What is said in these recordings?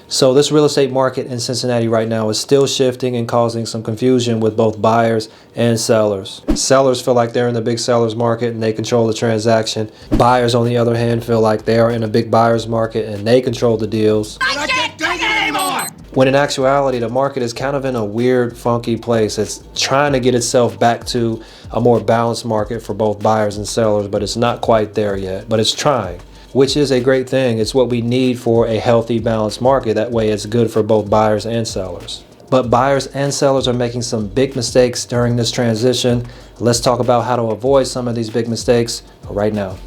So this real estate market in Cincinnati right now is still shifting and causing some confusion with both buyers and sellers. Sellers feel like they're in the big sellers market and they control the transaction. Buyers, on the other hand, feel like they are in a big buyers market and they control the deals. I can't take it anymore! When in actuality, the market is kind of in a weird, funky place. It's trying to get itself back to a more balanced market for both buyers and sellers, but it's not quite there yet, but it's trying, which is a great thing. It's what we need for a healthy, balanced market. That way it's good for both buyers and sellers. But buyers and sellers are making some big mistakes during this transition. Let's talk about how to avoid some of these big mistakes right now.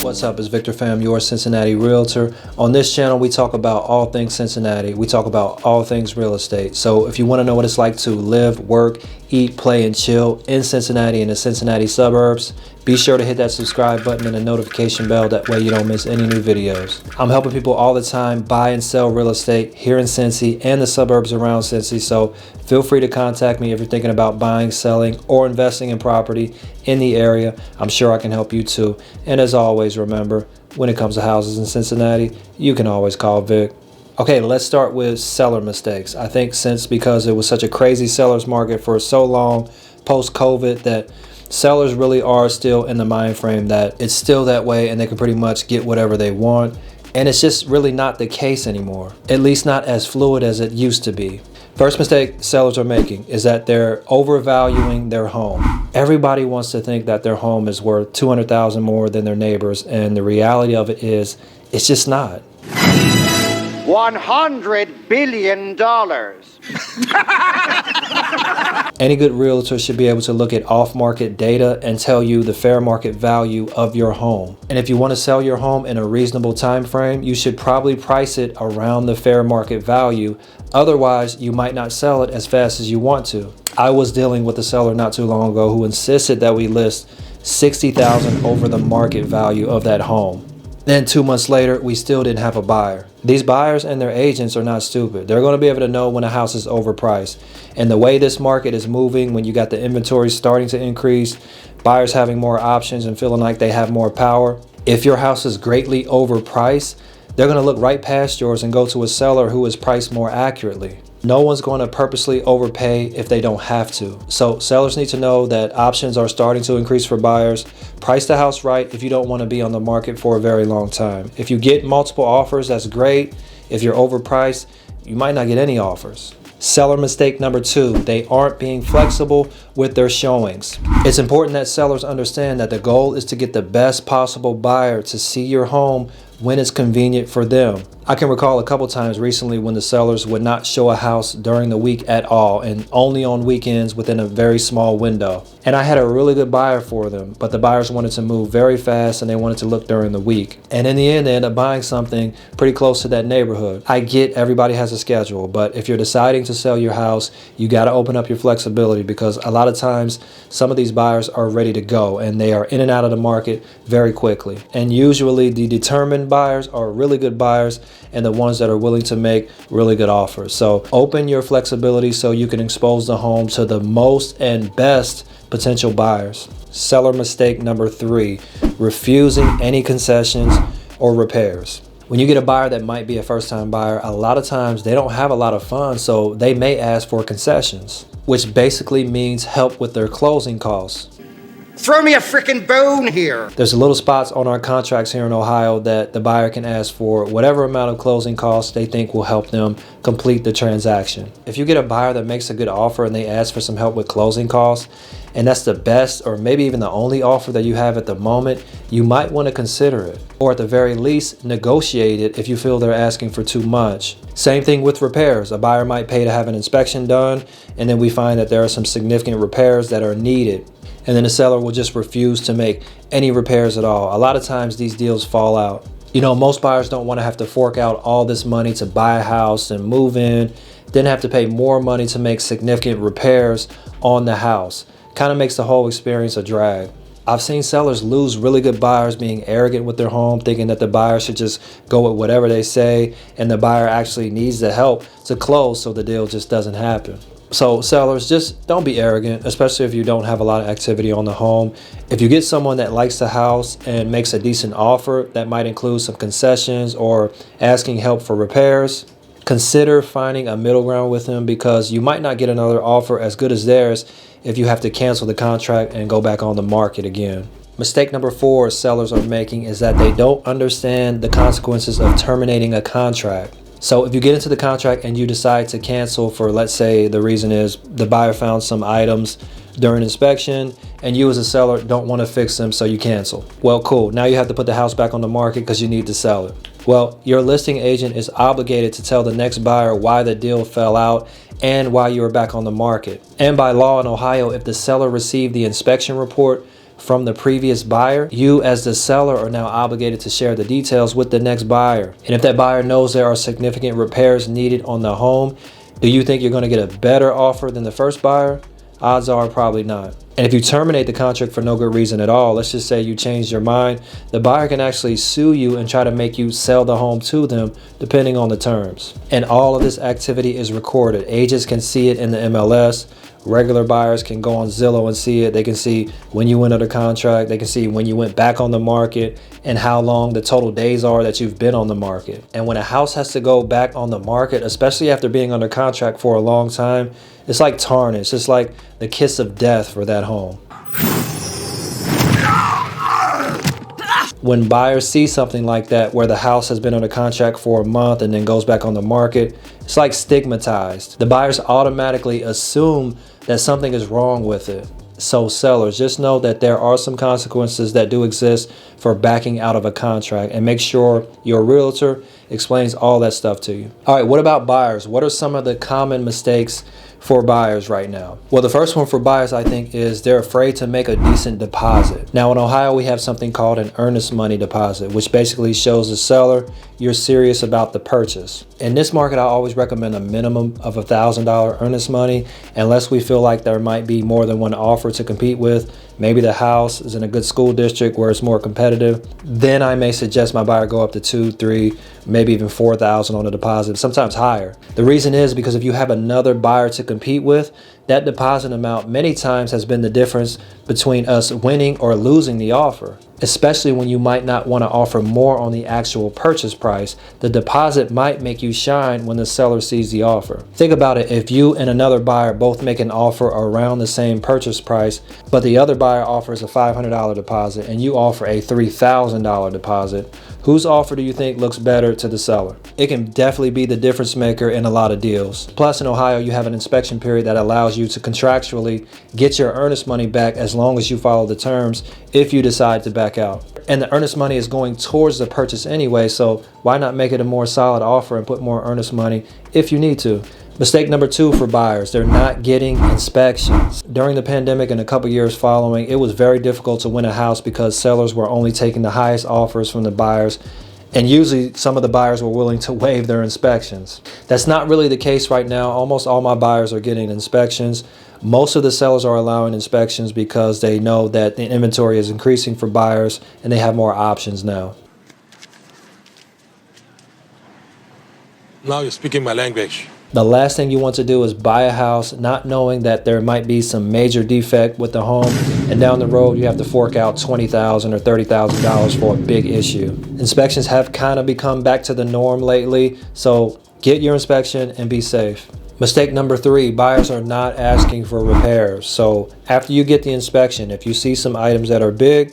What's up, it's Victor Pham, your Cincinnati realtor. On this channel, we talk about all things Cincinnati. We talk about all things real estate. So if you want to know what it's like to live, work, eat, play, and chill in Cincinnati and the Cincinnati suburbs, be sure to hit that subscribe button and the notification bell. That way you don't miss any new videos. I'm helping people all the time buy and sell real estate here in Cincy and the suburbs around Cincy. So feel free to contact me if you're thinking about buying, selling, or investing in property in the area. I'm sure I can help you too. And as always, remember, when it comes to houses in Cincinnati, you can always call Vic. Okay, let's start with seller mistakes. I think because it was such a crazy seller's market for so long post-COVID, that sellers really are still in the mind frame that it's still that way and they can pretty much get whatever they want. And it's just really not the case anymore, at least not as fluid as it used to be. First mistake sellers are making is that they're overvaluing their home. Everybody wants to think that their home is worth $200,000 more than their neighbors, and the reality of it is it's just not. $100 billion. Any good realtor should be able to look at off-market data and tell you the fair market value of your home. And if you want to sell your home in a reasonable time frame, you should probably price it around the fair market value. Otherwise, you might not sell it as fast as you want to. I was dealing with a seller not too long ago who insisted that we list $60,000 over the market value of that home. Then 2 months later, we still didn't have a buyer. These buyers and their agents are not stupid. They're going to be able to know when a house is overpriced. And the way this market is moving, when you got the inventory starting to increase, buyers having more options and feeling like they have more power, if your house is greatly overpriced, they're going to look right past yours and go to a seller who is priced more accurately. No one's going to purposely overpay if they don't have to. So sellers need to know that options are starting to increase for buyers. Price the house right if you don't want to be on the market for a very long time. If you get multiple offers, that's great. If you're overpriced, you might not get any offers. Seller mistake number 2, they aren't being flexible with their showings. It's important that sellers understand that the goal is to get the best possible buyer to see your home when it's convenient for them. I can recall a couple times recently when the sellers would not show a house during the week at all and only on weekends within a very small window. And I had a really good buyer for them, but the buyers wanted to move very fast and they wanted to look during the week. And in the end, they ended up buying something pretty close to that neighborhood. I get everybody has a schedule, but if you're deciding to sell your house, you got to open up your flexibility, because a lot of times some of these buyers are ready to go and they are in and out of the market very quickly. And usually the determined buyers are really good buyers and the ones that are willing to make really good offers. So open your flexibility so you can expose the home to the most and best potential buyers. Seller mistake number 3, refusing any concessions or repairs. When you get a buyer that might be a first-time buyer, a lot of times they don't have a lot of funds, so they may ask for concessions, which basically means help with their closing costs. Throw me a frickin' bone here. There's little spots on our contracts here in Ohio that the buyer can ask for whatever amount of closing costs they think will help them complete the transaction. If you get a buyer that makes a good offer and they ask for some help with closing costs, and that's the best or maybe even the only offer that you have at the moment, you might want to consider it. Or at the very least, negotiate it if you feel they're asking for too much. Same thing with repairs. A buyer might pay to have an inspection done, and then we find that there are some significant repairs that are needed. And then the seller will just refuse to make any repairs at all. A lot of times these deals fall out. You know, most buyers don't want to have to fork out all this money to buy a house and move in, then have to pay more money to make significant repairs on the house. Kind of makes the whole experience a drag. I've seen sellers lose really good buyers being arrogant with their home, thinking that the buyer should just go with whatever they say, and the buyer actually needs the help to close, so the deal just doesn't happen. So sellers, just don't be arrogant, especially if you don't have a lot of activity on the home. If you get someone that likes the house and makes a decent offer that might include some concessions or asking help for repairs, consider finding a middle ground with them, because you might not get another offer as good as theirs if you have to cancel the contract and go back on the market again. Mistake number 4 sellers are making is that they don't understand the consequences of terminating a contract. So if you get into the contract and you decide to cancel for, let's say the reason is the buyer found some items during inspection and you as a seller don't want to fix them, so you cancel. Well, cool. Now you have to put the house back on the market because you need to sell it. Well, your listing agent is obligated to tell the next buyer why the deal fell out and why you are back on the market. And by law in Ohio, if the seller received the inspection report from the previous buyer, you as the seller are now obligated to share the details with the next buyer. And if that buyer knows there are significant repairs needed on the home, do you think you're going to get a better offer than the first buyer? Odds are probably not. And if you terminate the contract for no good reason at all, let's just say you changed your mind, the buyer can actually sue you and try to make you sell the home to them depending on the terms. And all of this activity is recorded. Agents can see it in the MLS. Regular buyers can go on Zillow and see it. They can see when you went under contract. They can see when you went back on the market and how long the total days are that you've been on the market. And when a house has to go back on the market, especially after being under contract for a long time, it's like tarnish. It's like the kiss of death for that home. When buyers see something like that, where the house has been under contract for a month and then goes back on the market, it's like stigmatized. The buyers automatically assume that something is wrong with it. So sellers, just know that there are some consequences that do exist for backing out of a contract, and make sure your realtor explains all that stuff to you. All right, what about buyers? What are some of the common mistakes for buyers right now? Well, the first one for buyers, I think, is they're afraid to make a decent deposit. Now in Ohio, we have something called an earnest money deposit, which basically shows the seller you're serious about the purchase. In this market, I always recommend a minimum of $1,000 earnest money, unless we feel like there might be more than one offer to compete with. Maybe the house is in a good school district where it's more competitive. Then I may suggest my buyer go up to $2,000, $3,000, maybe even $4,000 on a deposit, sometimes higher. The reason is because if you have another buyer to compete with, that deposit amount many times has been the difference between us winning or losing the offer. Especially when you might not want to offer more on the actual purchase price, the deposit might make you shine when the seller sees the offer. Think about it. If you and another buyer both make an offer around the same purchase price, but the other buyer offers a $500 deposit and you offer a $3,000 deposit, whose offer do you think looks better to the seller? It can definitely be the difference maker in a lot of deals. Plus, in Ohio, you have an inspection period that allows you to contractually get your earnest money back as long as you follow the terms if you decide to back out. And the earnest money is going towards the purchase anyway, so why not make it a more solid offer and put more earnest money if you need to? Mistake number 2 for buyers, they're not getting inspections. During the pandemic and a couple years following, it was very difficult to win a house because sellers were only taking the highest offers from the buyers, and usually some of the buyers were willing to waive their inspections. That's not really the case right now. Almost all my buyers are getting inspections. Most of the sellers are allowing inspections because they know that the inventory is increasing for buyers and they have more options now. Now you're speaking my language. The last thing you want to do is buy a house not knowing that there might be some major defect with the home, and down the road you have to fork out $20,000 or $30,000 for a big issue. Inspections have kind of become back to the norm lately, so get your inspection and be safe. Mistake number 3, buyers are not asking for repairs. So after you get the inspection, if you see some items that are big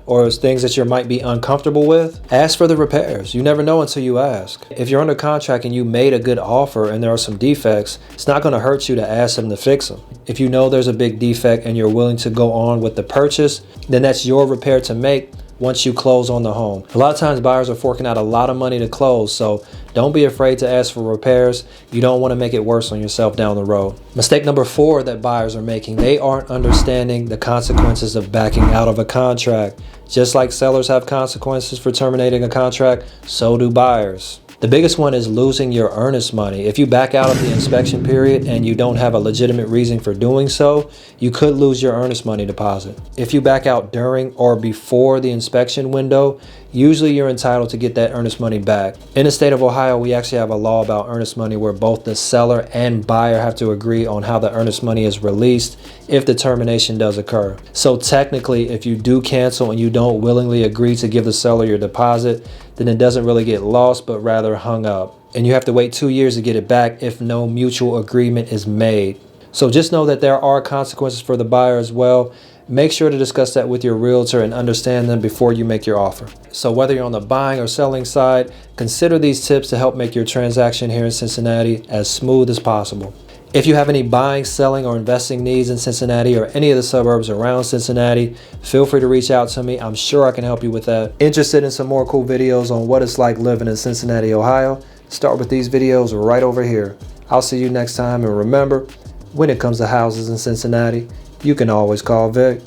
or things that you might be uncomfortable with, ask for the repairs. You never know until you ask. If you're under contract and you made a good offer and there are some defects, it's not going to hurt you to ask them to fix them. If you know there's a big defect and you're willing to go on with the purchase, then that's your repair to make once you close on the home. A lot of times buyers are forking out a lot of money to close, so don't be afraid to ask for repairs. You don't want to make it worse on yourself down the road. Mistake number 4 that buyers are making, they aren't understanding the consequences of backing out of a contract. Just like sellers have consequences for terminating a contract, so do buyers. The biggest one is losing your earnest money. If you back out of the inspection period and you don't have a legitimate reason for doing so, you could lose your earnest money deposit. If you back out during or before the inspection window, usually you're entitled to get that earnest money back. In the state of Ohio, we actually have a law about earnest money where both the seller and buyer have to agree on how the earnest money is released if the termination does occur. So technically, if you do cancel and you don't willingly agree to give the seller your deposit, then it doesn't really get lost, but rather hung up. And you have to wait 2 years to get it back if no mutual agreement is made. So just know that there are consequences for the buyer as well. Make sure to discuss that with your realtor and understand them before you make your offer. So whether you're on the buying or selling side, consider these tips to help make your transaction here in Cincinnati as smooth as possible. If you have any buying, selling, or investing needs in Cincinnati or any of the suburbs around Cincinnati, feel free to reach out to me. I'm sure I can help you with that. Interested in some more cool videos on what it's like living in Cincinnati, Ohio? Start with these videos right over here. I'll see you next time, and remember, when it comes to houses in Cincinnati, you can always call Vic.